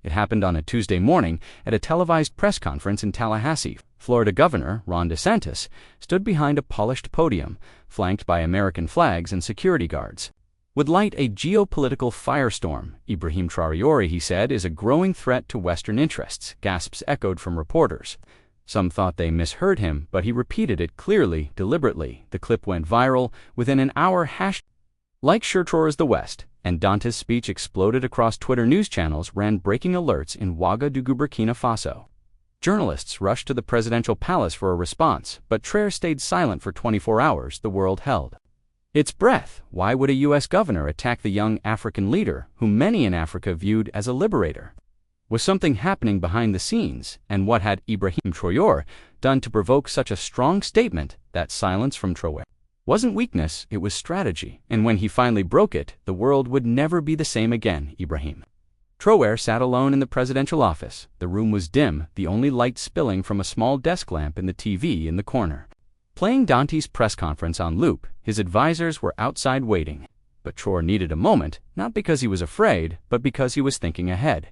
It happened on a Tuesday morning at a televised press conference in Tallahassee. Florida Governor Ron DeSantis stood behind a polished podium, flanked by American flags and security guards. Would light a geopolitical firestorm, Ibrahim Traoré, he said, is a growing threat to Western interests, gasps echoed from reporters. Some thought they misheard him, but he repeated it clearly, deliberately. The clip went viral within an hour. Like Traoré is the West, and Dantis' speech exploded across Twitter. News channels ran breaking alerts in Ouagadougou, Burkina Faso. Journalists rushed to the presidential palace for a response, but Traoré stayed silent for 24 hours. The world held its breath. Why would a U.S. governor attack the young African leader, whom many in Africa viewed as a liberator? Was something happening behind the scenes, and what had Ibrahim Traoré done to provoke such a strong statement? That silence from Traoré wasn't weakness, it was strategy, and when he finally broke it, the world would never be the same again. Ibrahim Traoré sat alone in the presidential office. The room was dim, the only light spilling from a small desk lamp in the TV in the corner. Playing Dantis' press conference on loop, his advisors were outside waiting. But Traoré needed a moment, not because he was afraid, but because he was thinking ahead.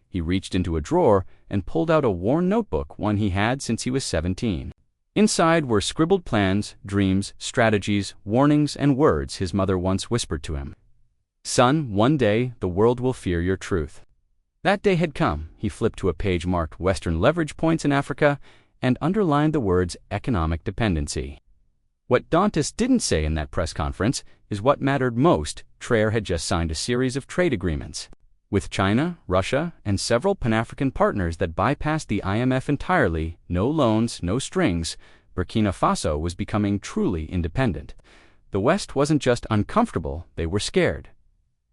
He reached into a drawer and pulled out a worn notebook, one he had since he was 17. Inside were scribbled plans, dreams, strategies, warnings, and words his mother once whispered to him. "Son, one day the world will fear your truth." That day had come. He flipped to a page marked Western leverage points in Africa and underlined the words economic dependency. What Dantis didn't say in that press conference is what mattered most. Traoré had just signed a series of trade agreements with China, Russia, and several Pan-African partners that bypassed the IMF entirely. No loans, no strings. Burkina Faso was becoming truly independent. The West wasn't just uncomfortable, they were scared.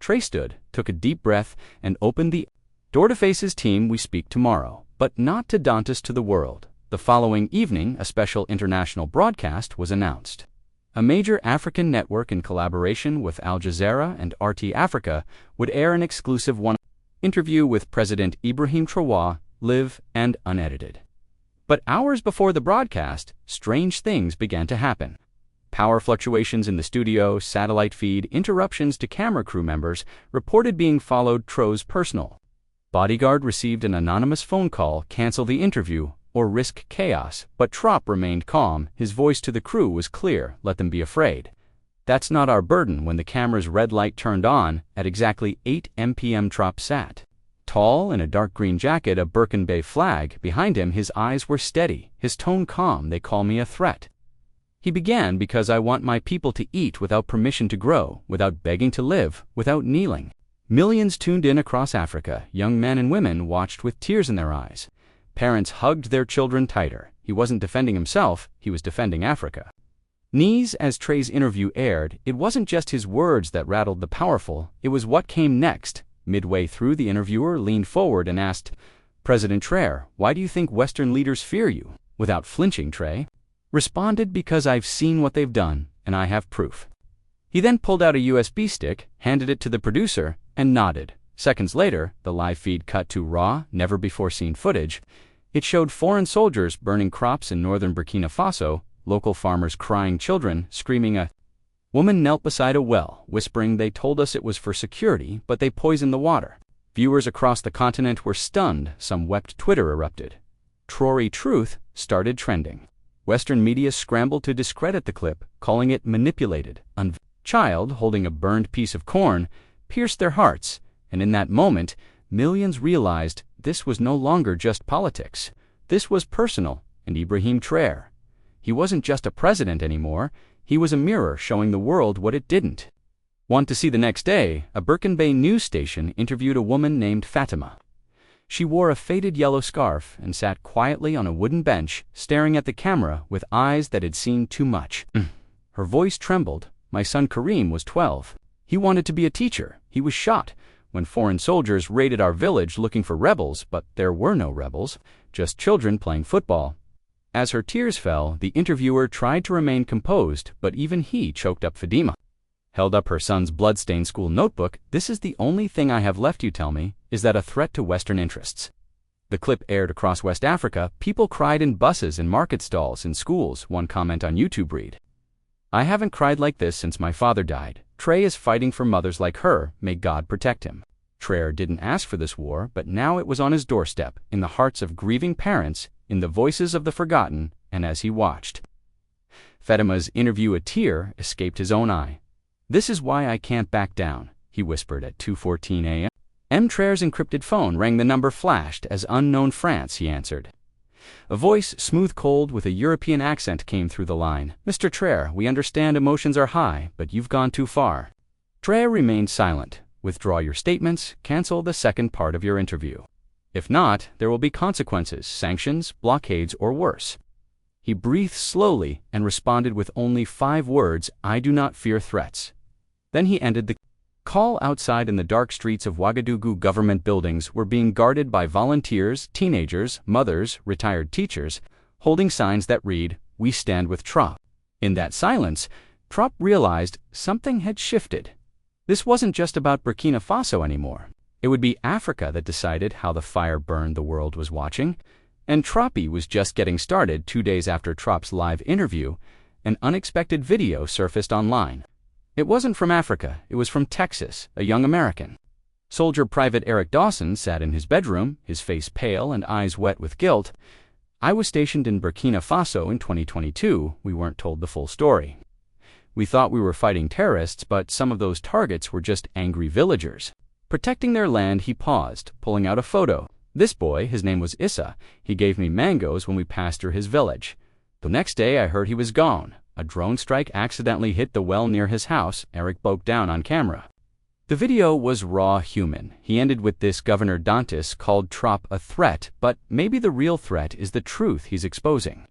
Traoré stood, took a deep breath, and opened the door to face his team. "We speak tomorrow, but not to Dantis, to the world." The following evening, a special international broadcast was announced. A major African network in collaboration with Al Jazeera and RT Africa would air an exclusive interview with President Ibrahim Traoré, live and unedited. But hours before the broadcast, strange things began to happen. Power fluctuations in the studio, satellite feed, interruptions to camera crew members reported being followed. Traoré's personal bodyguard received an anonymous phone call: cancel the interview or risk chaos. But Traoré remained calm. His voice to the crew was clear: let them be afraid. That's not our burden. When the camera's red light turned on, at exactly 8 p.m. Traoré sat tall in a dark green jacket, a Burkina flag behind him. His eyes were steady, his tone calm. "They call me a threat," he began, "because I want my people to eat without permission to grow, without begging to live, without kneeling." Millions tuned in across Africa. Young men and women watched with tears in their eyes. Parents hugged their children tighter. He wasn't defending himself, he was defending Africa. Knees. As Traoré's interview aired, it wasn't just his words that rattled the powerful, it was what came next. Midway through, the interviewer leaned forward and asked, "President Traoré, why do you think Western leaders fear you?" Without flinching, Traoré responded, "Because I've seen what they've done, and I have proof." He then pulled out a USB stick, handed it to the producer, and nodded. Seconds later, the live feed cut to raw, never-before-seen footage. It showed foreign soldiers burning crops in northern Burkina Faso, local farmers crying, children screaming. A woman knelt beside a well, whispering, "They told us it was for security, but they poisoned the water." Viewers across the continent were stunned. Some wept. Twitter erupted. Traoré truth started trending. Western media scrambled to discredit the clip, calling it manipulated. A child holding a burned piece of corn pierced their hearts, and in that moment, millions realized this was no longer just politics. This was personal, and Ibrahim Traoré, he wasn't just a president anymore, he was a mirror showing the world what it didn't want to see. The next day, a Burkina news station interviewed a woman named Fatima. She wore a faded yellow scarf and sat quietly on a wooden bench, staring at the camera with eyes that had seen too much. Her voice trembled. "My son Karim was 12. He wanted to be a teacher. He was shot when foreign soldiers raided our village looking for rebels, but there were no rebels, just children playing football." As her tears fell, the interviewer tried to remain composed, but even he choked up. Fatima held up her son's blood-stained school notebook. "This is the only thing I have left, you tell me. Is that a threat to Western interests?" The clip aired across West Africa. People cried in buses and market stalls, in schools. One comment on YouTube read, "I haven't cried like this since my father died. Traoré is fighting for mothers like her. May God protect him." Traoré didn't ask for this war, but now it was on his doorstep, in the hearts of grieving parents, in the voices of the forgotten, and as he watched. Fatima's interview, a tear escaped his own eye. "This is why I can't back down," he whispered at 2:14 a.m. Traoré's encrypted phone rang. The number flashed as unknown France, he answered. A voice, smooth cold, with a European accent came through the line. "Mr. Traoré, we understand emotions are high, but you've gone too far." Traoré remained silent. "Withdraw your statements, cancel the second part of your interview. If not, there will be consequences, sanctions, blockades, or worse." He breathed slowly and responded with only 5 words, "I do not fear threats." Then he ended the call. Outside, in the dark streets of Ouagadougou, government buildings were being guarded by volunteers, teenagers, mothers, retired teachers, holding signs that read, "We stand with Traoré." In that silence, Traoré realized something had shifted. This wasn't just about Burkina Faso anymore. It would be Africa that decided how the fire burned. The world was watching, and Traoré was just getting started. 2 days after Traoré's live interview, an unexpected video surfaced online. It wasn't from Africa, it was from Texas, a young American. Soldier Private Eric Dawson sat in his bedroom, his face pale and eyes wet with guilt. "I was stationed in Burkina Faso in 2022, we weren't told the full story. We thought we were fighting terrorists, but some of those targets were just angry villagers. Protecting their land." He paused, pulling out a photo. "This boy, his name was Issa, he gave me mangoes when we passed through his village. The next day I heard he was gone. A drone strike accidentally hit the well near his house," Eric broke down on camera. The video was raw, human. He ended with this: "Governor DeSantis called Traoré a threat, but maybe the real threat is the truth he's exposing."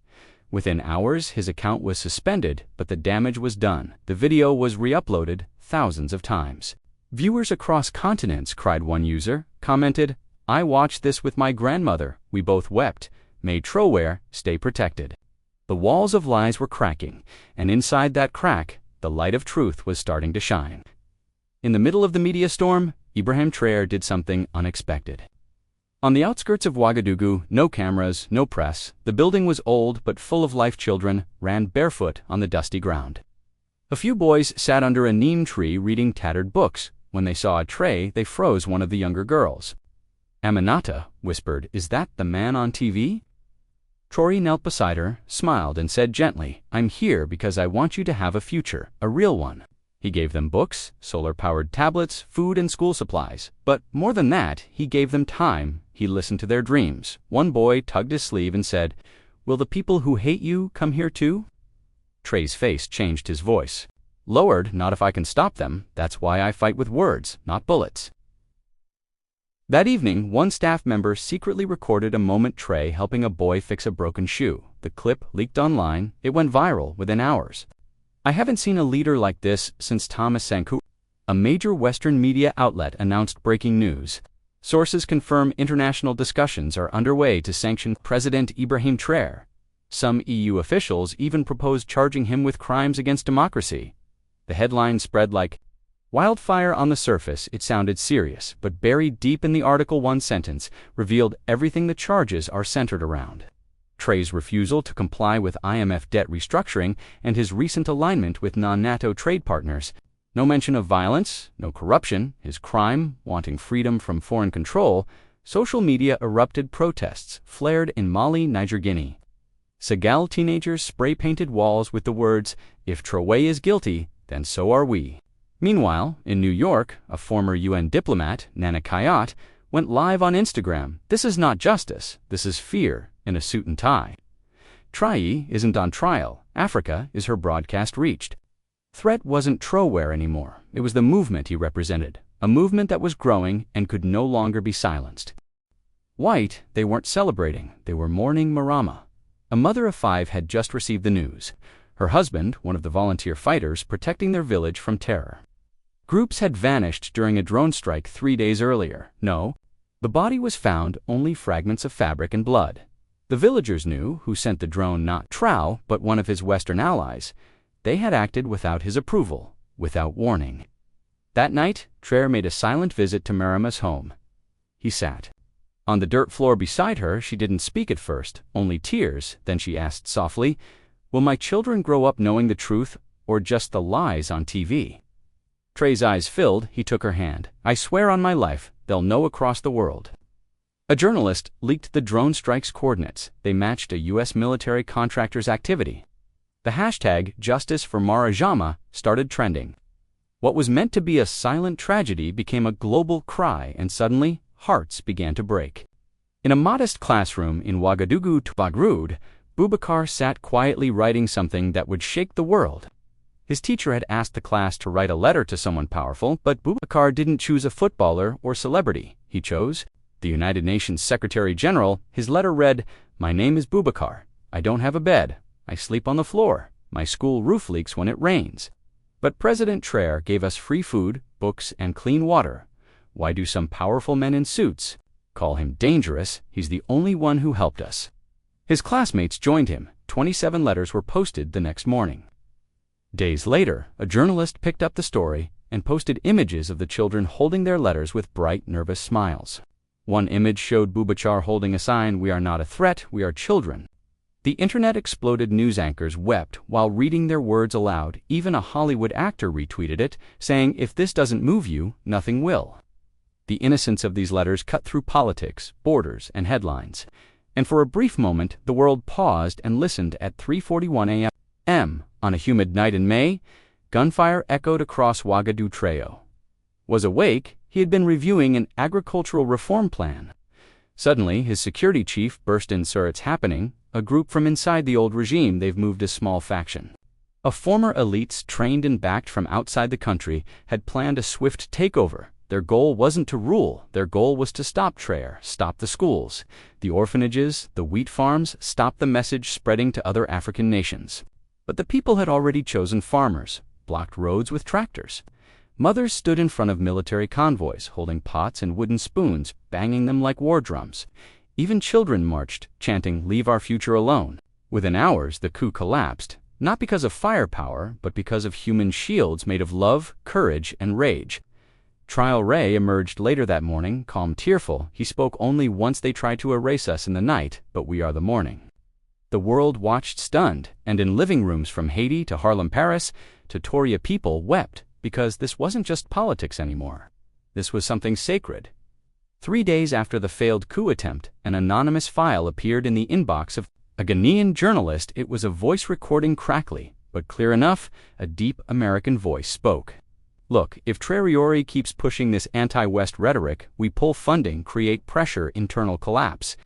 Within hours, his account was suspended, but the damage was done. The video was re-uploaded thousands of times. "Viewers across continents," cried one user, commented, "I watched this with my grandmother. We both wept. May Traoré stay protected." The walls of lies were cracking, and inside that crack, the light of truth was starting to shine. In the middle of the media storm, Ibrahim Traoré did something unexpected. On the outskirts of Ouagadougou, no cameras, no press, the building was old but full of life. Children ran barefoot on the dusty ground. A few boys sat under a neem tree reading tattered books. When they saw a Traoré, they froze. One of the younger girls, Aminata, whispered, "Is that the man on TV?" Traoré knelt beside her, smiled, and said gently, "I'm here because I want you to have a future, a real one." He gave them books, solar-powered tablets, food and school supplies. But more than that, he gave them time. He listened to their dreams. One boy tugged his sleeve and said, "Will the people who hate you come here too?" Traoré's face changed, his voice lowered. "Not if I can stop them. That's why I fight with words, not bullets." That evening, one staff member secretly recorded a moment Traoré helping a boy fix a broken shoe. The clip leaked online. It went viral within hours. "I haven't seen a leader like this since Thomas Sankara," a major Western media outlet announced breaking news. Sources confirm international discussions are underway to sanction President Ibrahim Traoré. Some EU officials even proposed charging him with crimes against democracy. The headline spread like wildfire. On the surface, it sounded serious, but buried deep in the article, one sentence revealed everything the charges are centered around. Traoré's refusal to comply with IMF debt restructuring and his recent alignment with non-NATO trade partners. No mention of violence, no corruption, his crime, wanting freedom from foreign control. Social media erupted. Protests flared in Mali, Niger, Guinea. Senegal teenagers spray-painted walls with the words, "If Traoré is guilty, then so are we." Meanwhile, in New York, a former UN diplomat, Nana Kayat, went live on Instagram. "This is not justice, this is fear," in a suit and tie. Traoré isn't on trial. Africa is her broadcast reached. Threat wasn't Traoré anymore. It was the movement he represented, a movement that was growing and could no longer be silenced. White, they weren't celebrating, they were mourning. Marama, a mother of 5, had just received the news. Her husband, one of the volunteer fighters protecting their village from terror. Groups had vanished during a drone strike 3 days earlier. No, the body was found, only fragments of fabric and blood. The villagers knew who sent the drone, not Traoré, but one of his Western allies. They had acted without his approval, without warning. That night, Traoré made a silent visit to Marama's home. He sat on the dirt floor beside her. She didn't speak at first, only tears. Then she asked softly, "Will my children grow up knowing the truth, or just the lies on TV?" Traoré's eyes filled, he took her hand. "I swear on my life, they'll know across the world." A journalist leaked the drone strike's coordinates. They matched a U.S. military contractor's activity. The hashtag Justice for Marajama started trending. What was meant to be a silent tragedy became a global cry, and suddenly, hearts began to break. In a modest classroom in Ouagadougou, Tobagrud, Boubacar sat quietly writing something that would shake the world. His teacher had asked the class to write a letter to someone powerful, but Boubacar didn't choose a footballer or celebrity. He chose the United Nations Secretary General. His letter read, "My name is Boubacar. I don't have a bed. I sleep on the floor. My school roof leaks when it rains. But President Traoré gave us free food, books, and clean water. Why do some powerful men in suits call him dangerous? He's the only one who helped us." His classmates joined him. 27 letters were posted the next morning. Days later, a journalist picked up the story and posted images of the children holding their letters with bright, nervous smiles. One image showed Boubacar holding a sign, "We are not a threat, we are children." The internet exploded. News anchors wept while reading their words aloud. Even a Hollywood actor retweeted it, saying, "If this doesn't move you, nothing will." The innocence of these letters cut through politics, borders, and headlines. And for a brief moment, the world paused and listened. At 3:41 a.m. on a humid night in May, gunfire echoed across Ouagadougou. Traoré was awake. He had been reviewing an agricultural reform plan. Suddenly, his security chief burst in. "Sir, it's happening. A group from inside the old regime, they've moved a small faction." A former elites trained and backed from outside the country had planned a swift takeover. Their goal wasn't to rule. Their goal was to stop Traoré, stop the schools, the orphanages, the wheat farms, stop the message spreading to other African nations. But the people had already chosen farmers, blocked roads with tractors. Mothers stood in front of military convoys, holding pots and wooden spoons, banging them like war drums. Even children marched, chanting, "Leave our future alone." Within hours, the coup collapsed, not because of firepower, but because of human shields made of love, courage, and rage. Traoré emerged later that morning, calm, tearful. He spoke only once. "They tried to erase us in the night, but we are the morning." The world watched stunned, and in living rooms from Haiti to Harlem, Paris, to Toria, people wept, because this wasn't just politics anymore. This was something sacred. 3 days after the failed coup attempt, an anonymous file appeared in the inbox of a Ghanaian journalist. It was a voice recording, crackly, but clear enough. A deep American voice spoke. "Look, if Traoré keeps pushing this anti-West rhetoric, we pull funding, create pressure, internal collapse."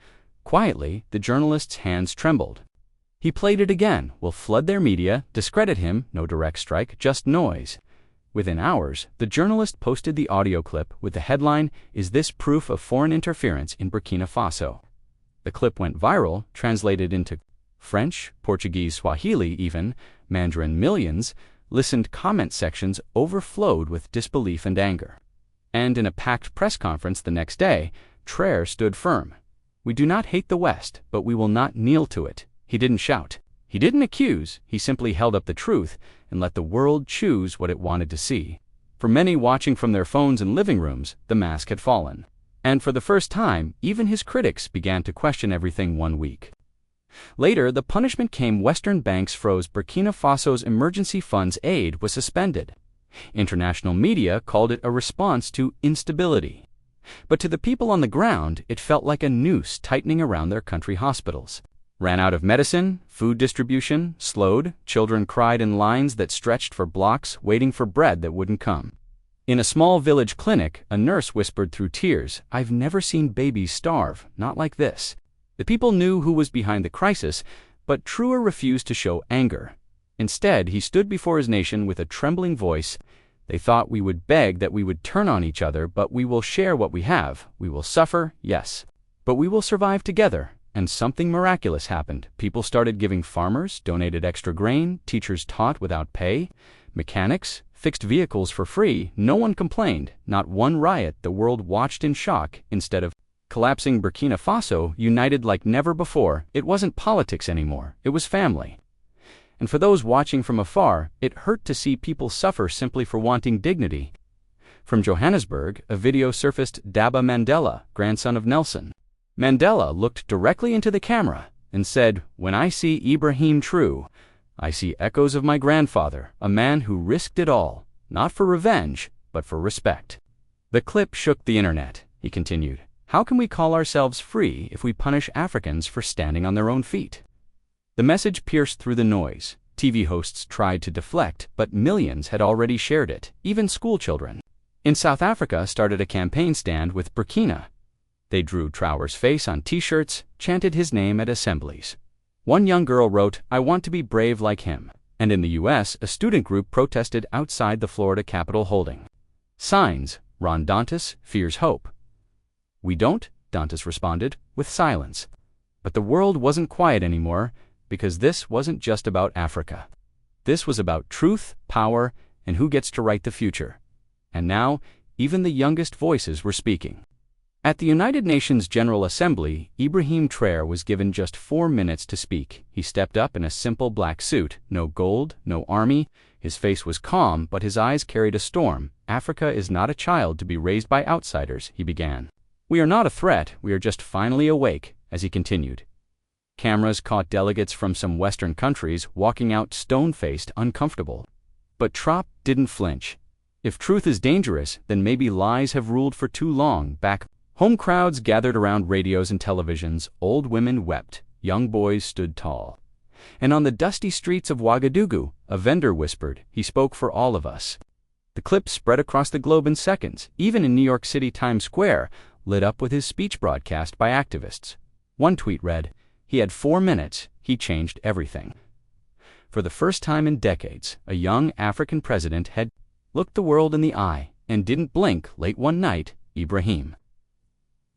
Quietly, the journalist's hands trembled. He played it again. "We'll flood their media, discredit him, no direct strike, just noise." Within hours, the journalist posted the audio clip with the headline, "Is this proof of foreign interference in Burkina Faso?" The clip went viral, translated into French, Portuguese, Swahili even, Mandarin. Millions listened. Comment sections overflowed with disbelief and anger. And in a packed press conference the next day, Traoré stood firm. "We do not hate the West, but we will not kneel to it." He didn't shout. He didn't accuse. He simply held up the truth and let the world choose what it wanted to see. For many watching from their phones and living rooms, the mask had fallen. And for the first time, even his critics began to question everything. 1 week later, the punishment came. Western banks froze. Burkina Faso's emergency funds aid was suspended. International media called it a response to instability. But to the people on the ground, it felt like a noose tightening around their country. Hospitals ran out of medicine, food distribution slowed, children cried in lines that stretched for blocks, waiting for bread that wouldn't come. In a small village clinic, a nurse whispered through tears, "I've never seen babies starve, not like this." The people knew who was behind the crisis, but Traoré refused to show anger. Instead, he stood before his nation with a trembling voice. "They thought we would beg, that we would turn on each other, but we will share what we have. We will suffer, yes, but we will survive together." And something miraculous happened. People started giving. Farmers donated extra grain, teachers taught without pay, mechanics fixed vehicles for free. No one complained, not one riot. The world watched in shock. Instead of collapsing, Burkina Faso united like never before. It wasn't politics anymore, it was family. And for those watching from afar, it hurt to see people suffer simply for wanting dignity. From Johannesburg, a video surfaced. Daba Mandela, grandson of Nelson Mandela, looked directly into the camera and said, "When I see Ibrahim Traoré, I see echoes of my grandfather, a man who risked it all. not for revenge, but for respect. The clip shook the internet. He continued, "How can we call ourselves free if we punish Africans for standing on their own feet?" The message pierced through the noise. TV hosts tried to deflect, but millions had already shared it, even schoolchildren. In South Africa started a campaign stand with Burkina. They drew Traoré's face on T-shirts, chanted his name at assemblies. One young girl wrote, "I want to be brave like him." And in the U.S., a student group protested outside the Florida Capitol holding signs, "Ron DeSantis fears hope." "We don't," DeSantis responded, with silence. But the world wasn't quiet anymore, because this wasn't just about Africa. This was about truth, power, and who gets to write the future. And now, even the youngest voices were speaking. At the United Nations General Assembly, Ibrahim Traoré was given just 4 minutes to speak. He stepped up in a simple black suit, no gold, no army. His face was calm, but his eyes carried a storm. "Africa is not a child to be raised by outsiders," he began. "We are not a threat, we are just finally awake," as he continued. Cameras caught delegates from some Western countries walking out stone-faced, uncomfortable. But Traoré didn't flinch. If truth is dangerous, then maybe lies have ruled for too long. Back home, crowds gathered around radios and televisions. Old women wept. Young boys stood tall. And on the dusty streets of Ouagadougou, a vendor whispered, "He spoke for all of us." The clip spread across the globe in seconds. Even in New York City, Times Square lit up with his speech broadcast by activists. One tweet read, "He had 4 minutes. He changed everything." For the first time in decades, a young African president had looked the world in the eye and didn't blink. Late one night, Ibrahim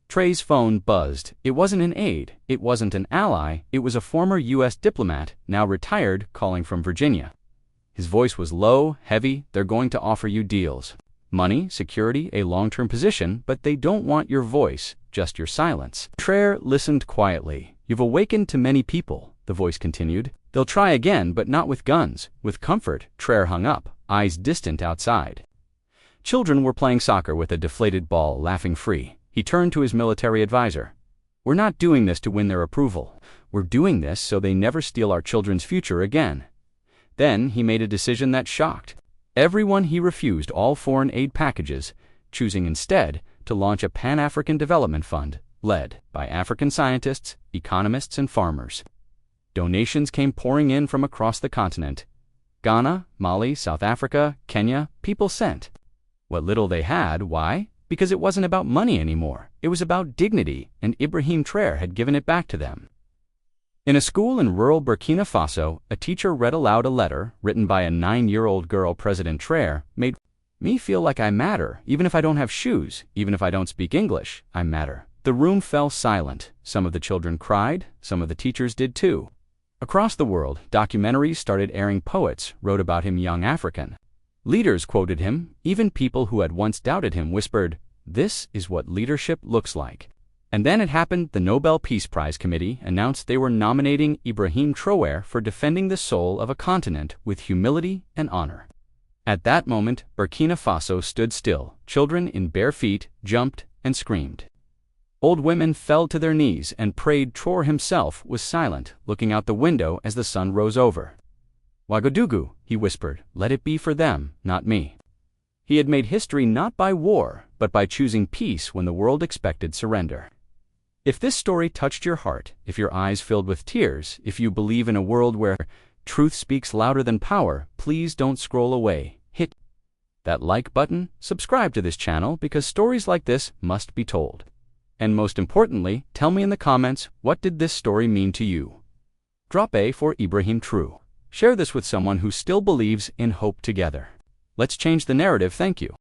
Traoré's phone buzzed. It wasn't an aide, it wasn't an ally, it was a former U.S. diplomat, now retired, calling from Virginia. His voice was low, heavy. "They're going to offer you deals. Money, security, a long-term position, but they don't want your voice, just your silence." Traoré listened quietly. "You've awakened to many people," the voice continued. "They'll try again, but not with guns, with comfort." Traoré hung up, eyes distant outside. Children were playing soccer with a deflated ball, laughing free. He turned to his military advisor. "We're not doing this to win their approval. We're doing this so they never steal our children's future again." Then he made a decision that shocked everyone. He refused all foreign aid packages, choosing instead to launch a Pan-African Development Fund, led by African scientists, economists, and farmers. Donations came pouring in from across the continent. Ghana, Mali, South Africa, Kenya, people sent what little they had. Why? Because it wasn't about money anymore. It was about dignity, and Ibrahim Traoré had given it back to them. In a school in rural Burkina Faso, a teacher read aloud a letter written by a 9-year-old girl. "President Traoré made me feel like I matter. Even if I don't have shoes, even if I don't speak English, I matter." The room fell silent. Some of the children cried, some of the teachers did too. Across the world, documentaries started airing. Poets wrote about him, young African leaders quoted him. Even people who had once doubted him whispered, "This is what leadership looks like." And then it happened. The Nobel Peace Prize Committee announced they were nominating Ibrahim Traoré for defending the soul of a continent with humility and honor. At that moment, Burkina Faso stood still. Children in bare feet jumped and screamed. Old women fell to their knees and prayed. Traoré himself was silent, looking out the window as the sun rose over. "Ouagadougou," he whispered, "let it be for them, not me." He had made history not by war, but by choosing peace when the world expected surrender. If this story touched your heart, if your eyes filled with tears, if you believe in a world where truth speaks louder than power, please don't scroll away. Hit that like button, subscribe to this channel, because stories like this must be told. And most importantly, tell me in the comments, what did this story mean to you? Drop A for Ibrahim Traoré. Share this with someone who still believes in hope together. Let's change the narrative. Thank you.